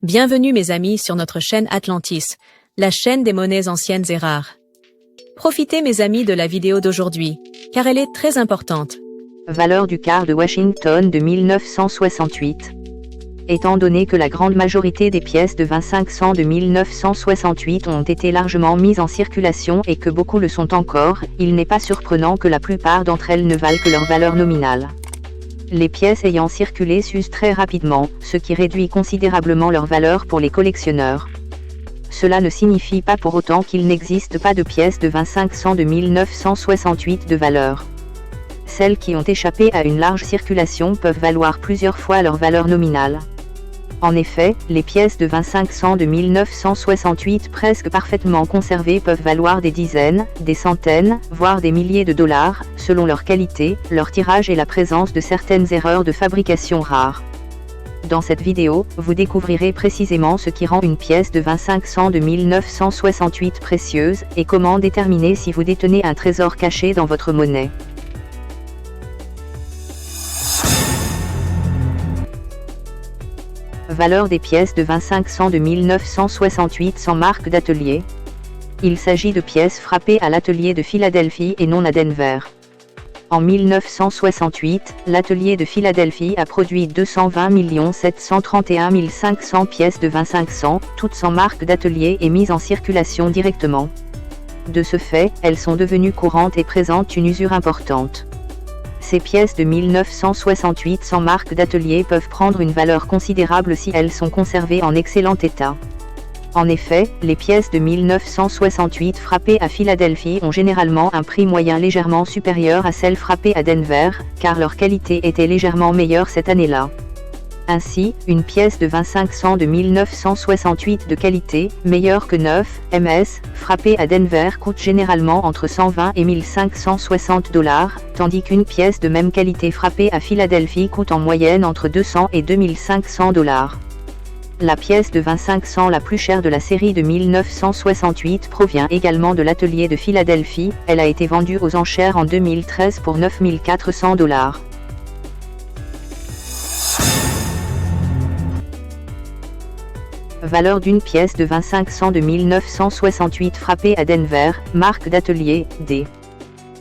Bienvenue mes amis sur notre chaîne Atlantis, la chaîne des monnaies anciennes et rares. Profitez mes amis de la vidéo d'aujourd'hui, car elle est très importante. Valeur du quart de Washington de 1968. Étant donné que la grande majorité des pièces de 25 cents de 1968 ont été largement mises en circulation et que beaucoup le sont encore, il n'est pas surprenant que la plupart d'entre elles ne valent que leur valeur nominale. Les pièces ayant circulé s'usent très rapidement, ce qui réduit considérablement leur valeur pour les collectionneurs. Cela ne signifie pas pour autant qu'il n'existe pas de pièces de 25 cents de 1968 de valeur. Celles qui ont échappé à une large circulation peuvent valoir plusieurs fois leur valeur nominale. En effet, les pièces de 25 cents de 1968 presque parfaitement conservées peuvent valoir des dizaines, des centaines, voire des milliers de dollars, selon leur qualité, leur tirage et la présence de certaines erreurs de fabrication rares. Dans cette vidéo, vous découvrirez précisément ce qui rend une pièce de 25 cents de 1968 précieuse, et comment déterminer si vous détenez un trésor caché dans votre monnaie. Valeur des pièces de 25 cents de 1968 sans marque d'atelier. Il s'agit de pièces frappées à l'atelier de Philadelphie et non à Denver. En 1968, l'atelier de Philadelphie a produit 220 731 500 pièces de 25 cents, toutes sans marque d'atelier et mises en circulation directement. De ce fait, elles sont devenues courantes et présentent une usure importante. Ces pièces de 1968 sans marque d'atelier peuvent prendre une valeur considérable si elles sont conservées en excellent état. En effet, les pièces de 1968 frappées à Philadelphie ont généralement un prix moyen légèrement supérieur à celles frappées à Denver, car leur qualité était légèrement meilleure cette année-là. Ainsi, une pièce de 25 cents de 1968 de qualité, meilleure que 9 ms, frappée à Denver coûte généralement entre 120 et 1560 $, tandis qu'une pièce de même qualité frappée à Philadelphie coûte en moyenne entre 200 et 2500 $. La pièce de 25 cents la plus chère de la série de 1968 provient également de l'atelier de Philadelphie, elle a été vendue aux enchères en 2013 pour 9 400 $. Valeur d'une pièce de 25 cents de 1968 frappée à Denver, marque d'atelier, D.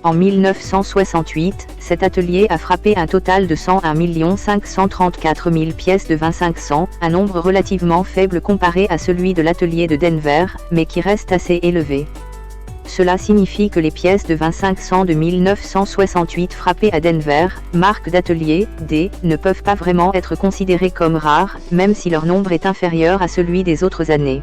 En 1968, cet atelier a frappé un total de 101 534 000 pièces de 25 cents, un nombre relativement faible comparé à celui de l'atelier de Denver, mais qui reste assez élevé. Cela signifie que les pièces de 25 cents de 1968 frappées à Denver, marque d'atelier, D, ne peuvent pas vraiment être considérées comme rares, même si leur nombre est inférieur à celui des autres années.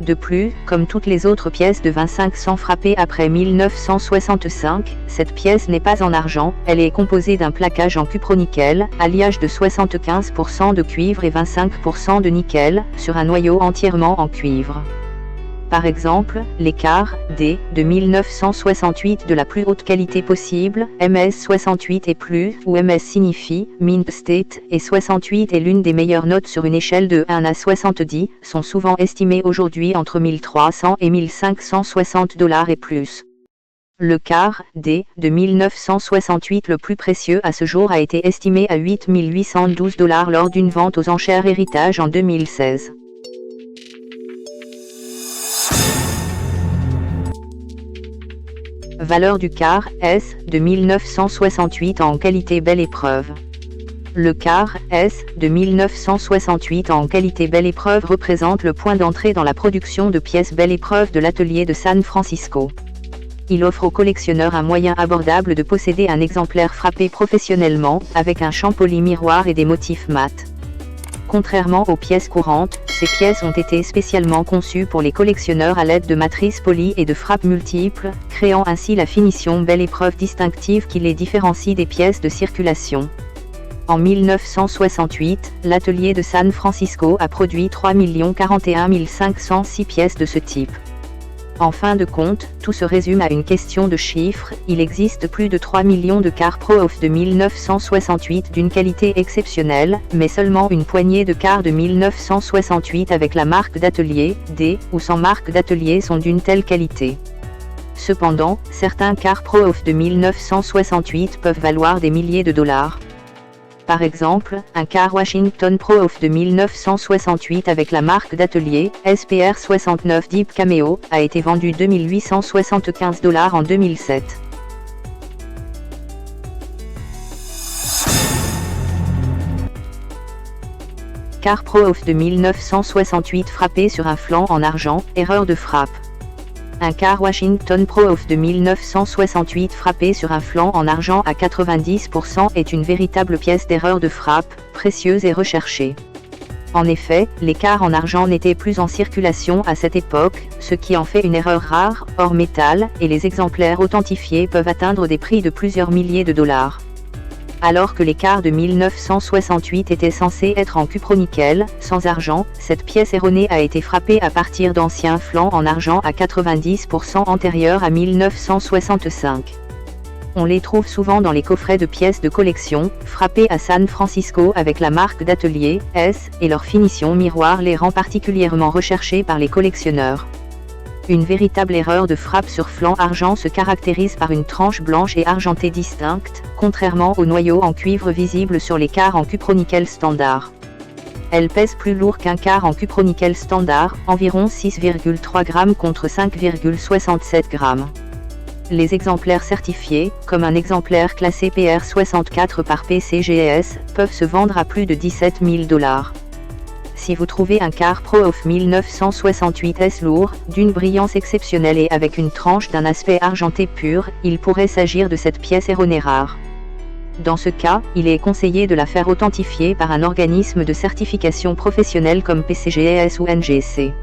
De plus, comme toutes les autres pièces de 25 cents frappées après 1965, cette pièce n'est pas en argent, elle est composée d'un plaquage en cupronickel, alliage de 75% de cuivre et 25% de nickel, sur un noyau entièrement en cuivre. Par exemple, les quarts, D, de 1968 de la plus haute qualité possible, MS68 et plus, ou MS signifie, Mint State, et 68 est l'une des meilleures notes sur une échelle de 1 à 70, sont souvent estimés aujourd'hui entre 1300 et 1560 $ et plus. Le quart, D, de 1968 le plus précieux à ce jour a été estimé à 8 812 $ lors d'une vente aux enchères héritage en 2016. Valeur du quart, S, de 1968 en qualité belle épreuve. Le quart, S, de 1968 en qualité belle épreuve représente le point d'entrée dans la production de pièces belle épreuve de l'atelier de San Francisco. Il offre aux collectionneurs un moyen abordable de posséder un exemplaire frappé professionnellement, avec un champ poli miroir et des motifs mat. Contrairement aux pièces courantes, ces pièces ont été spécialement conçues pour les collectionneurs à l'aide de matrices polies et de frappes multiples, créant ainsi la finition belle épreuve distinctive qui les différencie des pièces de circulation. En 1968, l'atelier de San Francisco a produit 3 041 506 pièces de ce type. En fin de compte, tout se résume à une question de chiffres, il existe plus de 3 millions de quarts Pro-Off de 1968 d'une qualité exceptionnelle, mais seulement une poignée de quarts de 1968 avec la marque d'atelier, D, ou sans marque d'atelier sont d'une telle qualité. Cependant, certains quarts Pro-Off de 1968 peuvent valoir des milliers de dollars. Par exemple, un car Washington Pro-Off de 1968 avec la marque d'atelier SPR 69 Deep Cameo a été vendu 2 875 $ en 2007. Car Pro-Off de 1968 frappé sur un flanc en argent, erreur de frappe. Un car Washington Pro-Off de 1968 frappé sur un flanc en argent à 90% est une véritable pièce d'erreur de frappe, précieuse et recherchée. En effet, les cars en argent n'étaient plus en circulation à cette époque, ce qui en fait une erreur rare, hors métal, et les exemplaires authentifiés peuvent atteindre des prix de plusieurs milliers de dollars. Alors que les cars de 1968 étaient censés être en cupronickel, sans argent, cette pièce erronée a été frappée à partir d'anciens flancs en argent à 90% antérieurs à 1965. On les trouve souvent dans les coffrets de pièces de collection, frappés à San Francisco avec la marque d'atelier S, et leur finition miroir les rend particulièrement recherchés par les collectionneurs. Une véritable erreur de frappe sur flanc argent se caractérise par une tranche blanche et argentée distincte, contrairement au noyau en cuivre visible sur les cars en cupronickel standard. Elle pèse plus lourd qu'un car en cupronickel standard, environ 6,3 g contre 5,67 g. Les exemplaires certifiés, comme un exemplaire classé PR64 par PCGS, peuvent se vendre à plus de 17 000 $. Si vous trouvez un car Pro-Off 1968 lourd, d'une brillance exceptionnelle et avec une tranche d'un aspect argenté pur, il pourrait s'agir de cette pièce erronée rare. Dans ce cas, il est conseillé de la faire authentifier par un organisme de certification professionnelle comme PCGS ou NGC.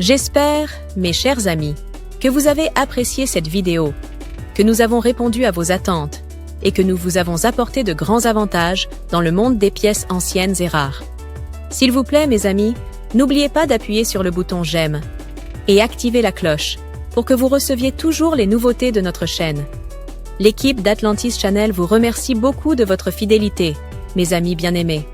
J'espère, mes chers amis, que vous avez apprécié cette vidéo, que nous avons répondu à vos attentes et que nous vous avons apporté de grands avantages dans le monde des pièces anciennes et rares. S'il vous plaît, mes amis, n'oubliez pas d'appuyer sur le bouton j'aime et activer la cloche pour que vous receviez toujours les nouveautés de notre chaîne. L'équipe d'Atlantis Channel vous remercie beaucoup de votre fidélité, mes amis bien-aimés.